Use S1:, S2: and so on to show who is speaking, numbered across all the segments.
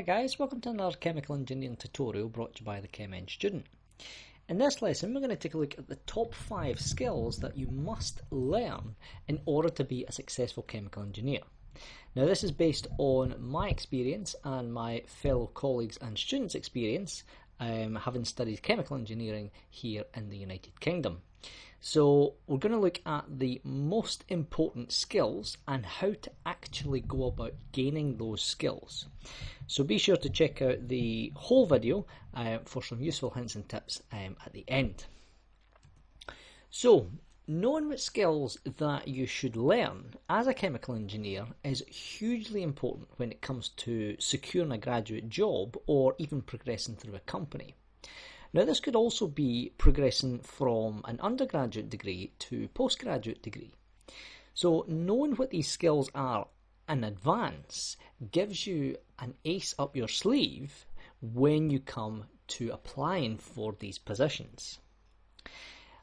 S1: Hi guys, welcome to another chemical engineering tutorial brought to you by the ChemEng student. In this lesson we're going to take a look at the top 5 skills that you must learn in order to be a successful chemical engineer. Now this is based on my experience and my fellow colleagues and students' experience having studied chemical engineering here in the United Kingdom. So we're going to look at the most important skills and how to actually go about gaining those skills. So be sure to check out the whole video for some useful hints and tips at the end. So knowing what skills that you should learn as a chemical engineer is hugely important when it comes to securing a graduate job or even progressing through a company. Now this could also be progressing from an undergraduate degree to postgraduate degree. So knowing what these skills are in advance gives you an ace up your sleeve when you come to applying for these positions.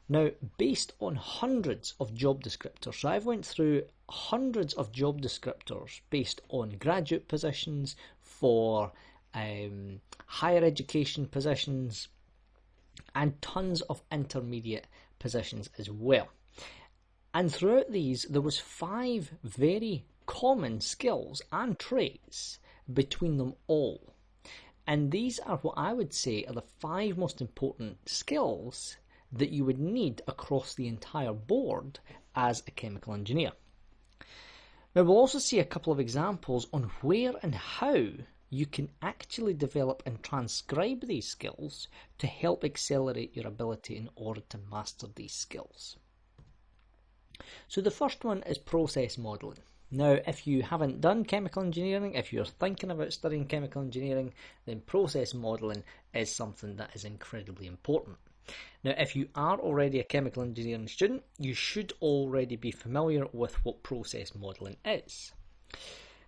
S1: Now based on hundreds of job descriptors, so I've went through hundreds of job descriptors based on graduate positions, for higher education positions, and tons of intermediate positions as well. And throughout these, there was 5 very common skills and traits between them all. And these are what I would say are the 5 most important skills that you would need across the entire board as a chemical engineer. Now we'll also see a couple of examples on where and how you can actually develop and transcribe these skills to help accelerate your ability in order to master these skills. So the first one is process modelling. Now if you haven't done chemical engineering, if you're thinking about studying chemical engineering, then process modelling is something that is incredibly important. Now if you are already a chemical engineering student, you should already be familiar with what process modelling is.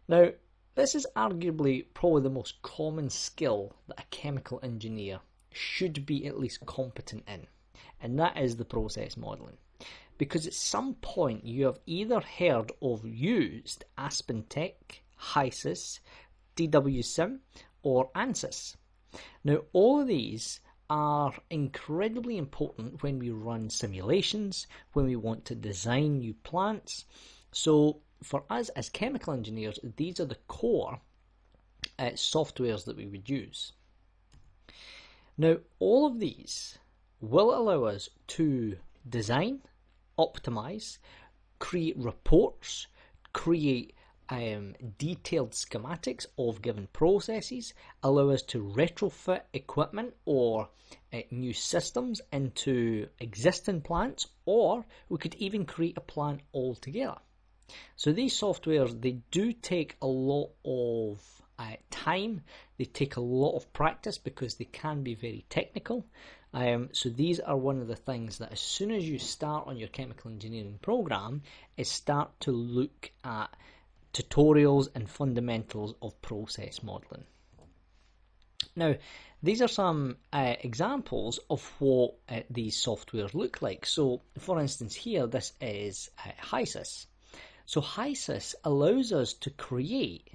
S1: Now this is arguably probably the most common skill that a chemical engineer should be at least competent in, and that is the process modelling. Because at some point you have either heard of used AspenTech, HYSYS, DWSIM or ANSYS. Now all of these are incredibly important when we run simulations, when we want to design new plants. So for us as chemical engineers, these are the core softwares that we would use. Now all of these will allow us to design, optimize, create reports, create detailed schematics of given processes, allow us to retrofit equipment or new systems into existing plants, or we could even create a plant altogether. So these softwares, they do take a lot of time, they take a lot of practice because they can be very technical. So these are one of the things that as soon as you start on your chemical engineering program, is start to look at tutorials and fundamentals of process modelling. Now these are some examples of what these softwares look like. So for instance here, this is HYSYS. So HYSYS allows us to create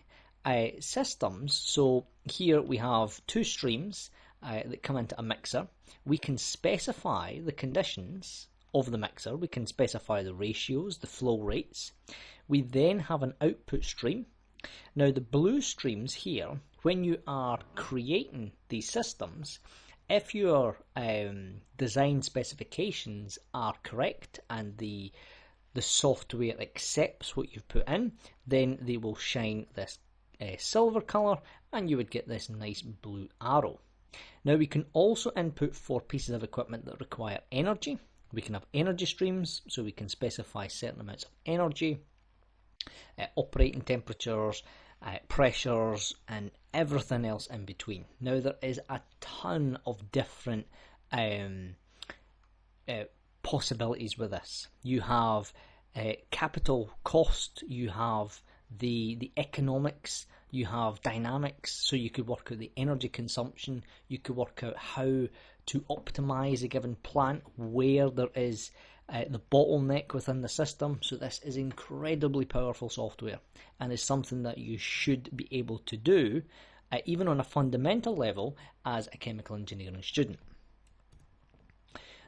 S1: systems. So here we have 2 streams that come into a mixer. We can specify the conditions of the mixer. We can specify the ratios, the flow rates. We then have an output stream. Now the blue streams here, when you are creating these systems, if your design specifications are correct and the software accepts what you've put in, then they will shine this silver colour and you would get this nice blue arrow. Now we can also input for pieces of equipment that require energy. We can have energy streams, so we can specify certain amounts of energy, operating temperatures, pressures and everything else in between. Now there is a ton of different possibilities with this. You have capital cost, you have the economics, you have dynamics, so you could work out the energy consumption, you could work out how to optimize a given plant, where there is the bottleneck within the system. So this is incredibly powerful software and is something that you should be able to do even on a fundamental level, as a chemical engineering student.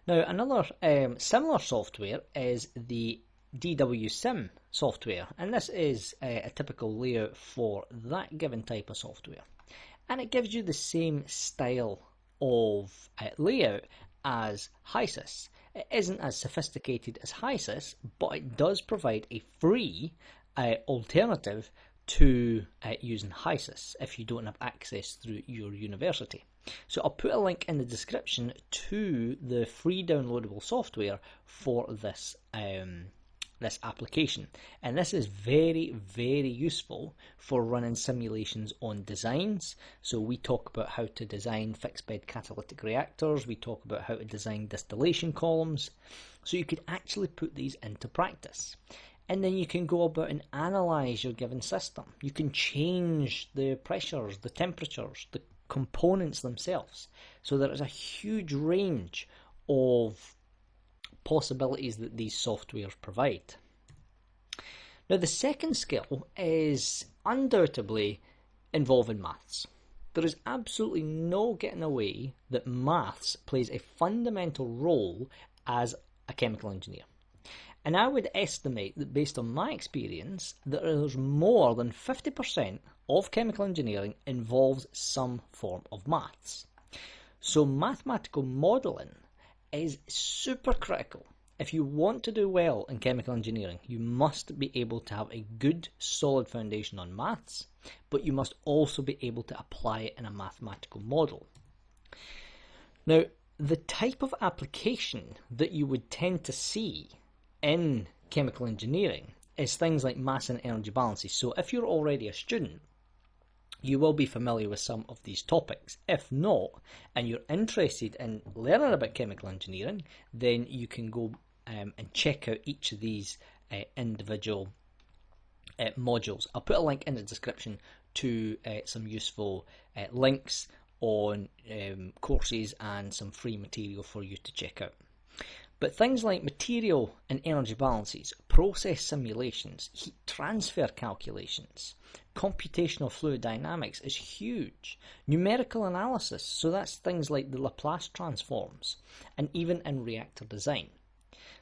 S1: Now, another similar software is the DWSim software, and this is a typical layout for that given type of software. And it gives you the same style of layout as HYSYS. It isn't as sophisticated as HYSYS, but it does provide a free alternative to using HYSYS if you don't have access through your university. So I'll put a link in the description to the free downloadable software for this this application, and this is very, very useful for running simulations on designs. So we talk about how to design fixed bed catalytic reactors, we talk about how to design distillation columns, so you could actually put these into practice. And then you can go about and analyse your given system. You can change the pressures, the temperatures, the components themselves. So there is a huge range of possibilities that these softwares provide. Now, the second skill is undoubtedly involving maths. There is absolutely no getting away that maths plays a fundamental role as a chemical engineer. And I would estimate that, based on my experience, that there's more than 50% of chemical engineering involves some form of maths. So mathematical modelling is super critical. If you want to do well in chemical engineering, you must be able to have a good, solid foundation on maths, but you must also be able to apply it in a mathematical model. Now, the type of application that you would tend to see in chemical engineering is things like mass and energy balances. So if you're already a student, you will be familiar with some of these topics. If not, and you're interested in learning about chemical engineering, then you can go and check out each of these individual modules. I'll put a link in the description to some useful links on courses and some free material for you to check out. But things like material and energy balances, process simulations, heat transfer calculations, computational fluid dynamics is huge. Numerical analysis, so that's things like the Laplace transforms, and even in reactor design.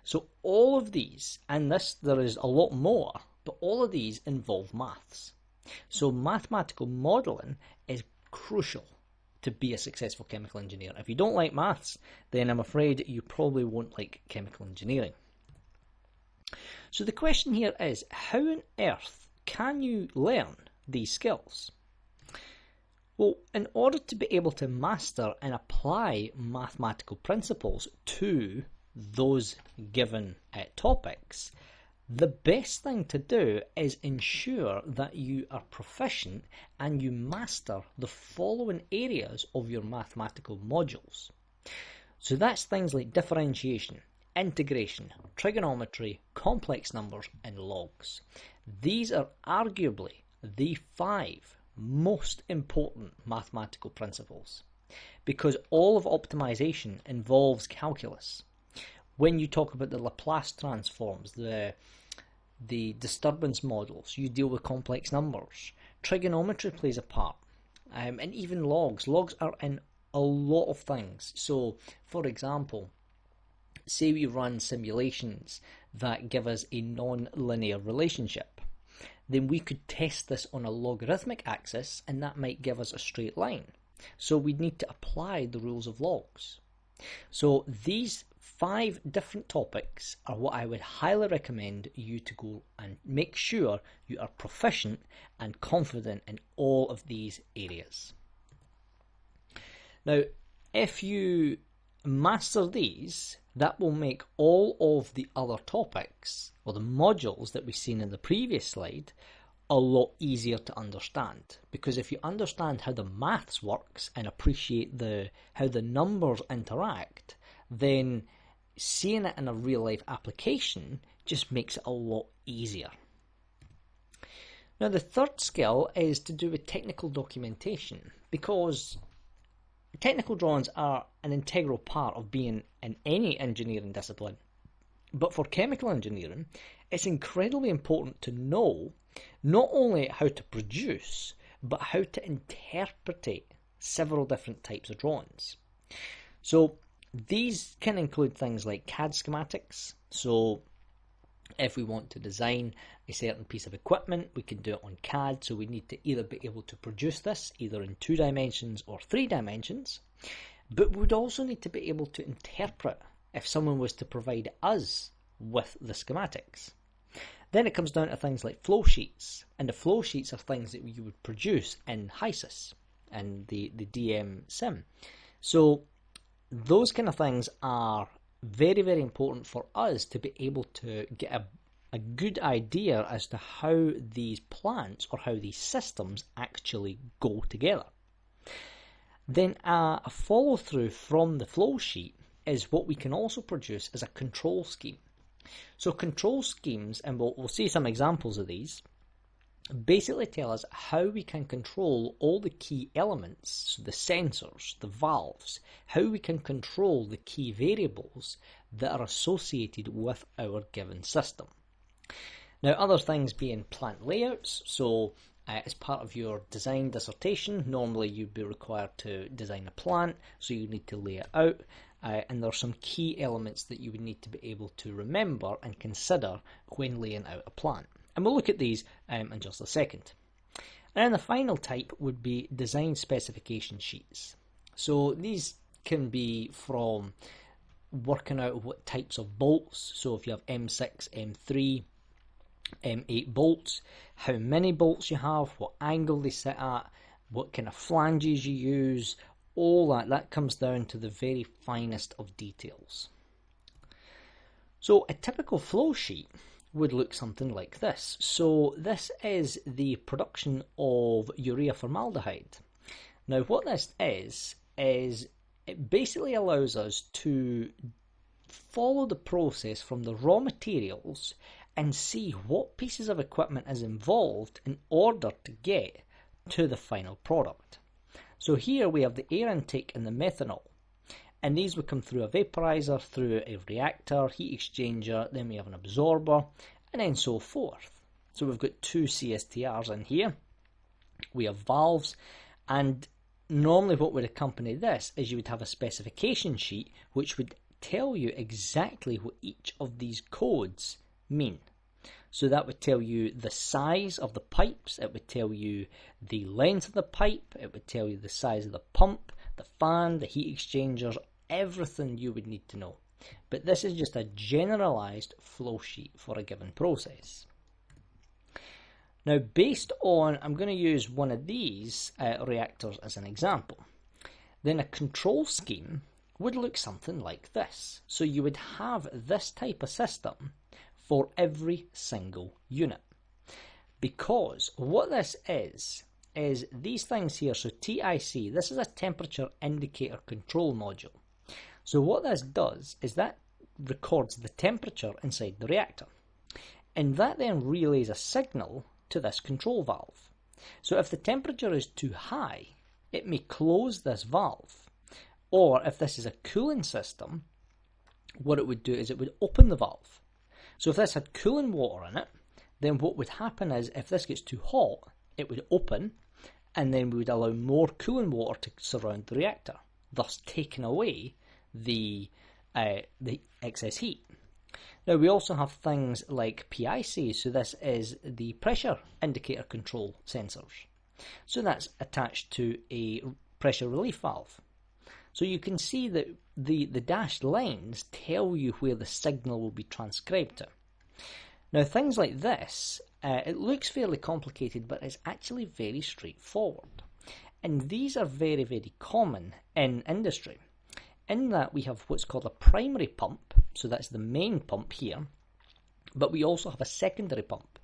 S1: So all of these, and there is a lot more, but all of these involve maths. So mathematical modelling is crucial to be a successful chemical engineer. If you don't like maths, then I'm afraid you probably won't like chemical engineering. So the question here is, how on earth can you learn these skills? Well, in order to be able to master and apply mathematical principles to those given topics, the best thing to do is ensure that you are proficient and you master the following areas of your mathematical modules. So that's things like differentiation, integration, trigonometry, complex numbers, and logs. These are arguably the 5 most important mathematical principles, because all of optimization involves calculus. When you talk about the Laplace transforms, the disturbance models, you deal with complex numbers. Trigonometry plays a part, and even logs. Logs are in a lot of things. So, for example, say we run simulations that give us a non-linear relationship, then we could test this on a logarithmic axis, and that might give us a straight line. So we'd need to apply the rules of logs. So these 5 different topics are what I would highly recommend you to go and make sure you are proficient and confident in all of these areas. Now, if you master these, that will make all of the other topics, or the modules that we've seen in the previous slide, a lot easier to understand. Because if you understand how the maths works and appreciate how the numbers interact, then seeing it in a real life application just makes it a lot easier. Now, the third skill is to do with technical documentation, because technical drawings are an integral part of being in any engineering discipline. But for chemical engineering, it's incredibly important to know not only how to produce, but how to interpret several different types of drawings. So these can include things like CAD schematics. So if we want to design a certain piece of equipment, we can do it on CAD. So we need to either be able to produce this either in 2 dimensions or 3 dimensions, but we would also need to be able to interpret if someone was to provide us with the schematics. Then it comes down to things like flow sheets, and the flow sheets are things that you would produce in HYSYS and the DM sim. So those kind of things are very, very important for us to be able to get a good idea as to how these plants or how these systems actually go together. Then a follow through from the flow sheet is what we can also produce as a control scheme. So control schemes, and we'll see some examples of these, basically tell us how we can control all the key elements, so the sensors, the valves, how we can control the key variables that are associated with our given system. Now, other things being plant layouts. So as part of your design dissertation, normally you'd be required to design a plant, so you need to lay it out. And there are some key elements that you would need to be able to remember and consider when laying out a plant. And we'll look at these in just a second. And then the final type would be design specification sheets. So these can be from working out what types of bolts. So if you have M6, M3, M8 bolts, how many bolts you have, what angle they sit at, what kind of flanges you use, all that comes down to the very finest of details. So a typical flow sheet would look something like this. So this is the production of urea formaldehyde. Now what this is it basically allows us to follow the process from the raw materials and see what pieces of equipment is involved in order to get to the final product. So here we have the air intake and the methanol, and these would come through a vaporizer, through a reactor, heat exchanger, then we have an absorber, and then so forth. So we've got 2 CSTRs in here, we have valves, and normally what would accompany this is you would have a specification sheet which would tell you exactly what each of these codes mean. So that would tell you the size of the pipes, it would tell you the length of the pipe, it would tell you the size of the pump, the fan, the heat exchangers, everything you would need to know. But this is just a generalized flow sheet for a given process. Now based on, I'm going to use one of these reactors as an example, then a control scheme would look something like this. So you would have this type of system for every single unit. Because what this is these things here, so TIC, this is a temperature indicator control module. So what this does is that records the temperature inside the reactor. And that then relays a signal to this control valve. So if the temperature is too high, it may close this valve. Or if this is a cooling system, what it would do is it would open the valve. So if this had cooling water in it, then what would happen is if this gets too hot, it would open, and then we would allow more cooling water to surround the reactor, thus taking away the excess heat. Now we also have things like PIC, so this is the pressure indicator control sensors. So that's attached to a pressure relief valve. So you can see that the dashed lines tell you where the signal will be transcribed to. Now things like this, it looks fairly complicated, but it's actually very straightforward. And these are very, very common in industry. In that we have what's called a primary pump, so that's the main pump here, but we also have a secondary pump.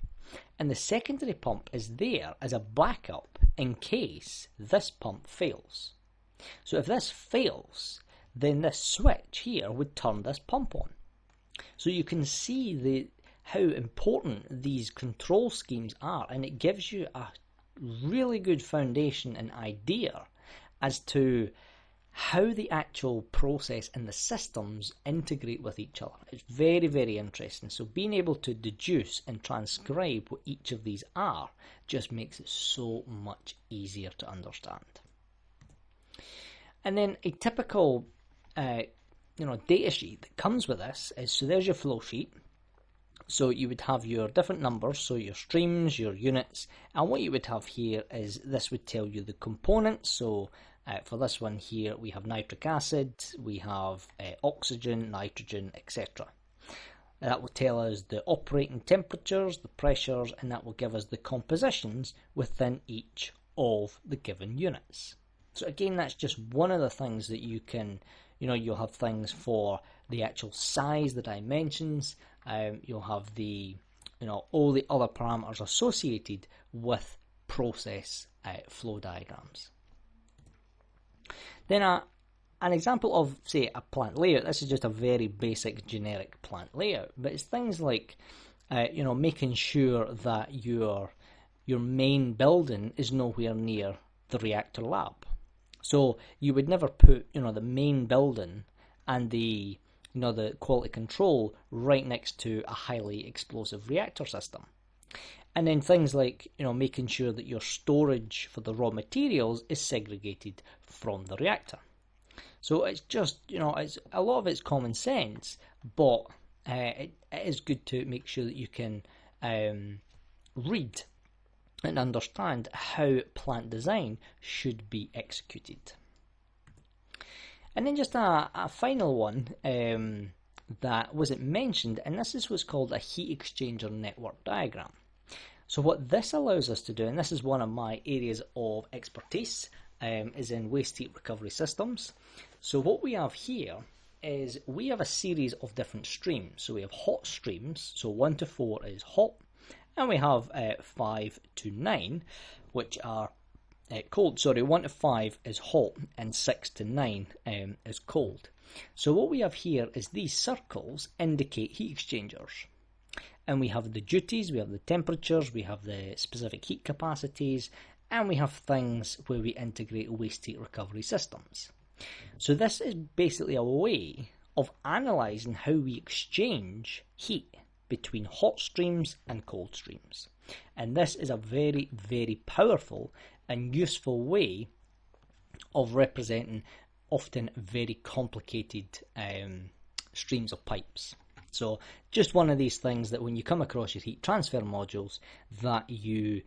S1: And the secondary pump is there as a backup in case this pump fails. So if this fails, then this switch here would turn this pump on. So you can see how important these control schemes are, and it gives you a really good foundation and idea as to how the actual process and the systems integrate with each other. It's very, very interesting. So being able to deduce and transcribe what each of these are just makes it so much easier to understand. And then a typical data sheet that comes with this is, so there's your flow sheet. So you would have your different numbers, so your streams, your units, and what you would have here is this would tell you the components. So for this one here, we have nitric acid, we have oxygen, nitrogen, etc. That will tell us the operating temperatures, the pressures, and that will give us the compositions within each of the given units. So again, that's just one of the things that you can, you'll have things for the actual size, the dimensions, you'll have the, all the other parameters associated with process flow diagrams. Then an example of, say, a plant layout. This is just a very basic generic plant layout, but it's things like, making sure that your main building is nowhere near the reactor lab. So you would never put, the main building and the quality control right next to a highly explosive reactor system. And then things like, making sure that your storage for the raw materials is segregated from the reactor. So it's just, it's a lot of it's common sense, but it is good to make sure that you can read and understand how plant design should be executed. And then just a final one that wasn't mentioned, and this is what's called a heat exchanger network diagram. So what this allows us to do, and this is one of my areas of expertise, is in waste heat recovery systems. So what we have here is we have a series of different streams. So we have hot streams, so 1 to 4 is hot, and we have 5 to 9, which are cold. Sorry, 1 to 5 is hot, and 6 to 9 is cold. So what we have here is these circles indicate heat exchangers. And we have the duties, we have the temperatures, we have the specific heat capacities, and we have things where we integrate waste heat recovery systems. So this is basically a way of analysing how we exchange heat between hot streams and cold streams. And this is a very, very powerful and useful way of representing often very complicated streams of pipes. So just one of these things that when you come across your heat transfer modules that you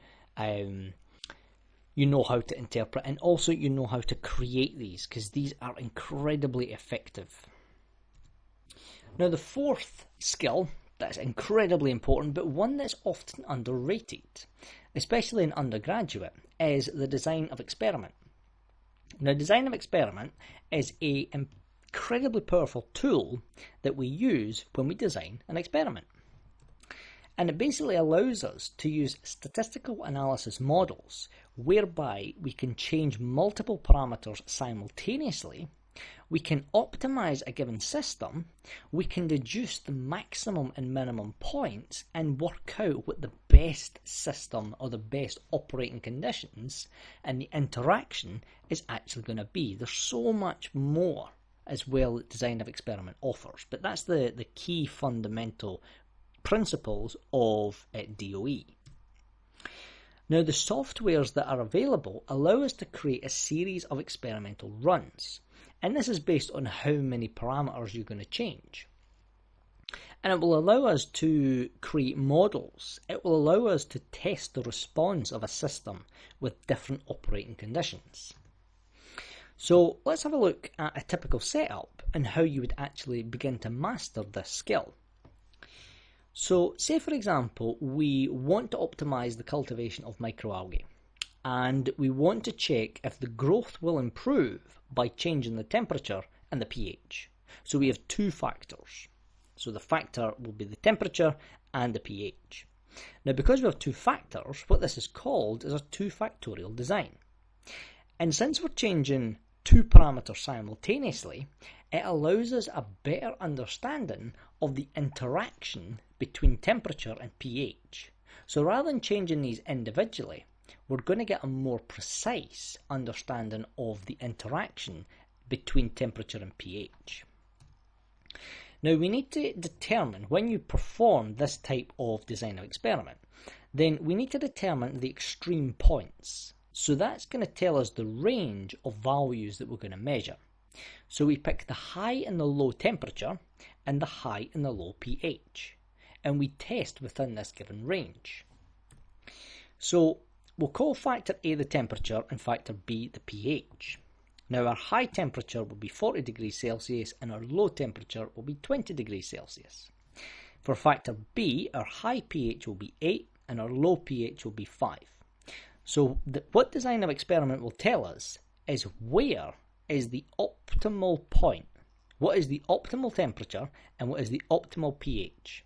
S1: know how to interpret, and also you know how to create these, because these are incredibly effective. Now the fourth skill that's incredibly important, but one that's often underrated, especially in undergraduate, is the design of experiment. Now design of experiment is a incredibly powerful tool that we use when we design an experiment. And it basically allows us to use statistical analysis models whereby we can change multiple parameters simultaneously, we can optimize a given system, we can deduce the maximum and minimum points and work out what the best system or the best operating conditions and the interaction is actually going to be. There's so much more as well that design of experiment offers, but that's the key fundamental principles of DoE. Now the softwares that are available allow us to create a series of experimental runs, and this is based on how many parameters you're going to change. And it will allow us to create models. It will allow us to test the response of a system with different operating conditions. So let's have a look at a typical setup and how you would actually begin to master this skill. So say for example we want to optimize the cultivation of microalgae, and we want to check if the growth will improve by changing the temperature and the pH. So we have two factors. So the factor will be the temperature and the pH. Now because we have two factors, what this is called is a two-factorial design. And since we're changing two parameters simultaneously, it allows us a better understanding of the interaction between temperature and pH. So rather than changing these individually, we're going to get a more precise understanding of the interaction between temperature and pH. Now we need to determine, when you perform this type of design of experiment, then we need to determine the extreme points. So that's going to tell us the range of values that we're going to measure. So we pick the high and the low temperature and the high and the low pH, and we test within this given range. So we'll call factor A the temperature and factor B the pH. Now our high temperature will be 40 degrees Celsius and our low temperature will be 20 degrees Celsius. For factor B, our high pH will be 8 and our low pH will be 5. So what design of experiment will tell us is where is the optimal point, what is the optimal temperature and what is the optimal pH.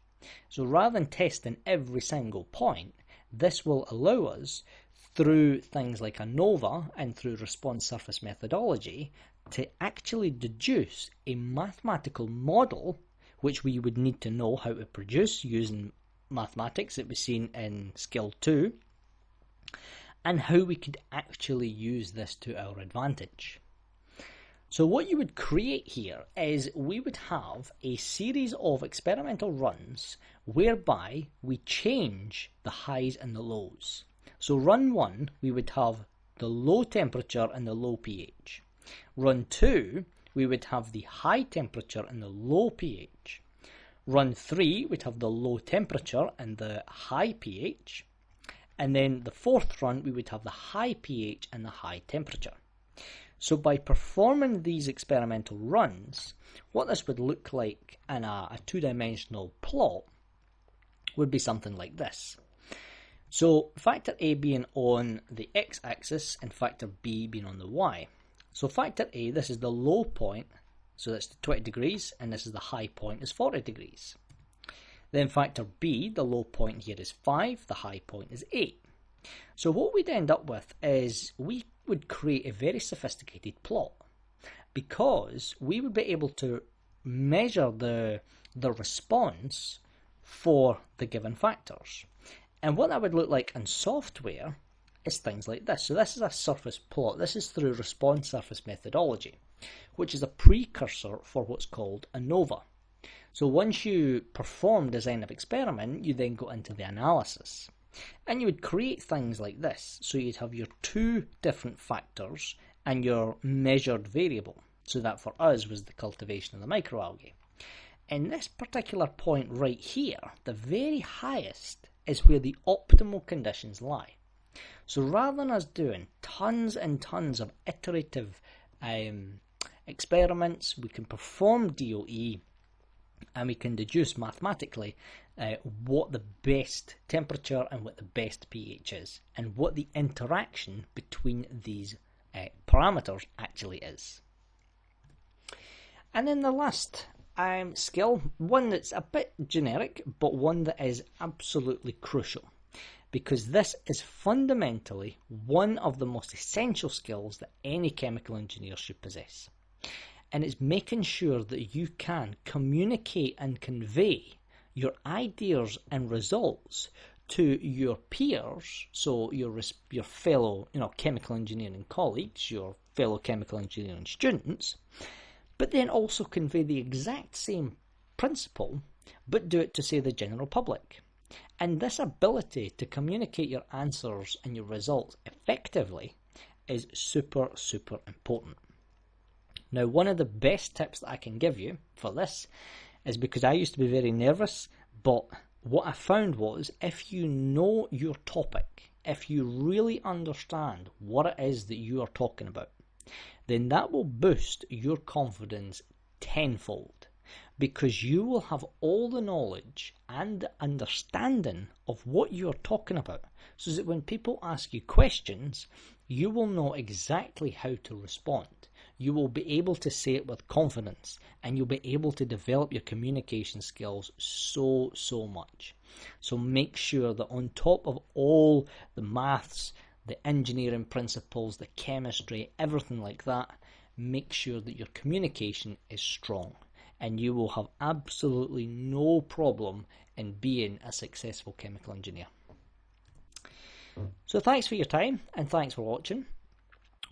S1: So rather than testing every single point, this will allow us, through things like ANOVA and through response surface methodology, to actually deduce a mathematical model which we would need to know how to produce using mathematics that we've seen in skill 2, and how we could actually use this to our advantage. So what you would create here is we would have a series of experimental runs whereby we change the highs and the lows. So run 1, we would have the low temperature and the low pH. Run 2, we would have the high temperature and the low pH. Run 3, we'd have the low temperature and the high pH. And then the fourth run, we would have the high pH and the high temperature. So by performing these experimental runs, what this would look like in a two-dimensional plot would be something like this. So factor A being on the x-axis and factor B being on the y. So factor A, this is the low point, so that's 20 degrees, and this is the high point is 40 degrees. Then factor B, the low point here is 5, the high point is 8. So what we'd end up with is we would create a very sophisticated plot, because we would be able to measure the response for the given factors. And what that would look like in software is things like this. So this is a surface plot. This is through response surface methodology, which is a precursor for what's called ANOVA. So once you perform design of experiment, you then go into the analysis. And you would create things like this. So you'd have your two different factors and your measured variable. So that for us was the cultivation of the microalgae. In this particular point right here, the very highest is where the optimal conditions lie. So rather than us doing tons and tons of iterative experiments, we can perform DoE and we can deduce mathematically what the best temperature and what the best pH is, and what the interaction between these parameters actually is. And then the last skill, one that's a bit generic, but one that is absolutely crucial, because this is fundamentally one of the most essential skills that any chemical engineer should possess. And it's making sure that you can communicate and convey your ideas and results to your peers, so your fellow chemical engineering colleagues, your fellow chemical engineering students, but then also convey the exact same principle, but do it to, say, the general public. And this ability to communicate your answers and your results effectively is super, super important. Now, one of the best tips that I can give you for this is, because I used to be very nervous, but what I found was, if you know your topic, if you really understand what it is that you are talking about, then that will boost your confidence tenfold, because you will have all the knowledge and the understanding of what you are talking about, so that when people ask you questions, you will know exactly how to respond. You will be able to say it with confidence, and you'll be able to develop your communication skills so much. So make sure that on top of all the maths, the engineering principles, the chemistry, everything like that, make sure that your communication is strong, and you will have absolutely no problem in being a successful chemical engineer. So thanks for your time, and thanks for watching.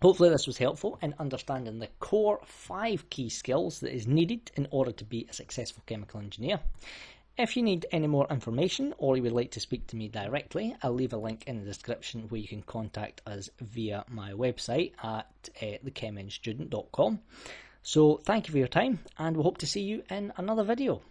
S1: Hopefully this was helpful in understanding the core 5 key skills that is needed in order to be a successful chemical engineer. If you need any more information or you would like to speak to me directly, I'll leave a link in the description where you can contact us via my website at thechemengstudent.com. So thank you for your time, and we hope to see you in another video.